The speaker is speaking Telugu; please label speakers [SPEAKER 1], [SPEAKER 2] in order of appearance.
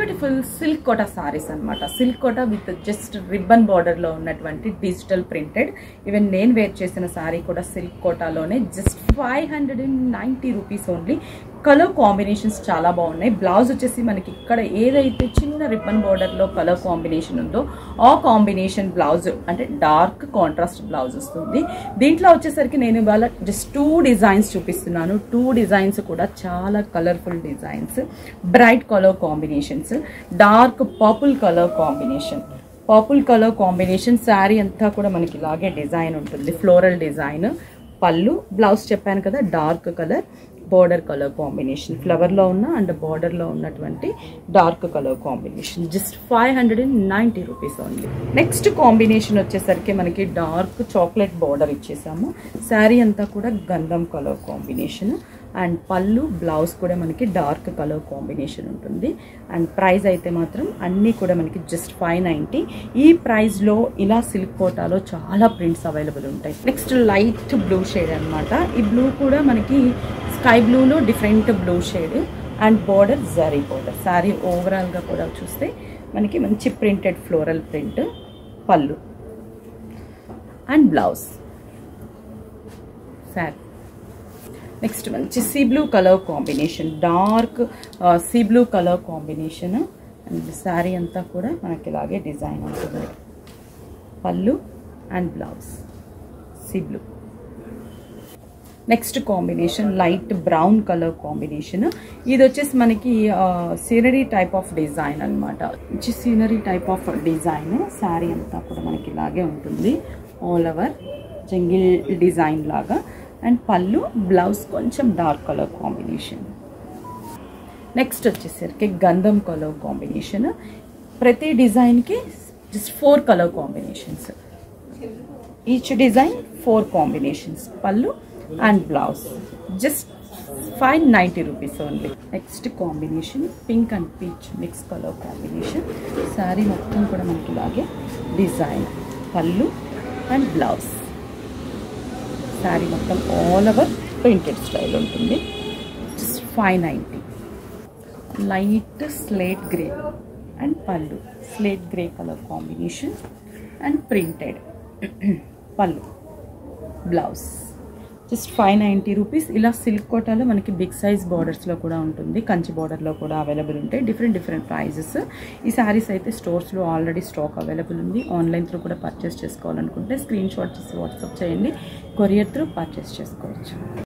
[SPEAKER 1] బ్యూటిఫుల్ సిల్క్ కోటా సారీస్ అన్నమాట. Silk Kota with just ribbon border లో ఉన్నటువంటి డిజిటల్ ప్రింటెడ్. ఈవెన్ నేను వేర్ చేసిన సారీ కూడా సిల్క్ కోటాలోనే. Just 590 rupees only. Colour combinations చాలా బాగున్నాయి. బ్లౌజ్ వచ్చేసి మనకి ఇక్కడ ఏదైతే చిన్న రిబ్బన్ బార్డర్ లో కలర్ కాంబినేషన్ ఉందో ఆ కాంబినేషన్ బ్లౌజ్ అంటే డార్క్ కాంట్రాస్ట్ బ్లౌజ్ వస్తుంది. దీంట్లో వచ్చేసరికి నేను ఇవాళ జస్ట్ 2 డిజైన్స్ చూపిస్తున్నాను. 2 డిజైన్స్ కూడా చాలా colourful designs. Bright colour combinations, dark purple colour combination. Purple colour combination sari అంతా కూడా మనకి ఇలాగే డిజైన్ ఉంటుంది. Floral design. పళ్ళు, బ్లౌజ్ చెప్పాను కదా dark colour, border colour combination. ఫ్లవర్లో ఉన్న అండ్ బోర్డర్లో ఉన్నటువంటి dark colour combination. Just 590 rupees only. Next combination వచ్చేసరికి మనకి డార్క్ చాక్లెట్ బోర్డర్ ఇచ్చేసాము. శారీ అంతా కూడా గంధం కలర్ కాంబినేషన్. అండ్ పళ్ళు, బ్లౌజ్ కూడా మనకి డార్క్ కలర్ కాంబినేషన్ ఉంటుంది. అండ్ ప్రైస్ అయితే మాత్రం అన్నీ కూడా మనకి జస్ట్ 590. ఈ ప్రైస్లో ఇలా సిల్క్ కోటాలో చాలా ప్రింట్స్ అవైలబుల్ ఉంటాయి. నెక్స్ట్ లైట్ బ్లూ షేడ్ అనమాట. ఈ బ్లూ కూడా మనకి స్కై బ్లూలో different blue shade and border zari border. Sari ఓవరాల్గా కూడా చూస్తే మనకి మంచి ప్రింటెడ్ ఫ్లోరల్ ప్రింట్. పళ్ళు అండ్ బ్లౌజ్. శారీ నెక్స్ట్ మంచి sea blue colour combination, dark sea blue colour combination. And sari అంతా కూడా మనకి ఇలాగే డిజైన్ ఉంటుంది. పళ్ళు and blouse sea blue. Next combination light brown colour combination. ఇది వచ్చేసి మనకి సీనరీ టైప్ ఆఫ్ డిజైన్ అనమాట. మంచి scenery type of design. Sari అంతా కూడా మనకి ఇలాగే ఉంటుంది. ఆల్ ఓవర్ జంగిల్ డిజైన్ లాగా. అండ్ పళ్ళు, బ్లౌజ్ కొంచెం డార్క్ కలర్ కాంబినేషన్. నెక్స్ట్ వచ్చేసరికి గంధం కలర్ కాంబినేషన్. ప్రతి డిజైన్కి just 4 colour combinations. Each design 4 combinations. పళ్ళు and blouse. Just 590 rupees only. Next combination pink and peach mix colour combination. Sari మొత్తం కూడా మనకి ఇలాగే డిజైన్. పళ్ళు అండ్ బ్లౌజ్. శారీ మొత్తం ఆల్ ఓవర్ ప్రింటెడ్ స్టైల్ ఉంటుంది. Just 590. Light slate grey and పళ్ళు. Slate grey colour combination and printed. పళ్ళు, బ్లౌజ్. Just 590 rupees. ఇలా సిల్క్ కోటాలో మనకి బిగ్ సైజ్ బార్డర్స్లో కూడా ఉంటుంది, కంచి బార్డర్లో కూడా అవైలబుల్ ఉంటాయి. Different prices. ఈ శారీస్ అయితే స్టోర్స్లో ఆల్రెడీ స్టాక్ అవైలబుల్ ఉంది. ఆన్లైన్ త్రూ కూడా పర్చేస్ చేసుకోవాలనుకుంటే స్క్రీన్ షాట్ చేసి వాట్సాప్ చేయండి. కొరియర్ త్రూ పర్చేస్ చేసుకోవచ్చు.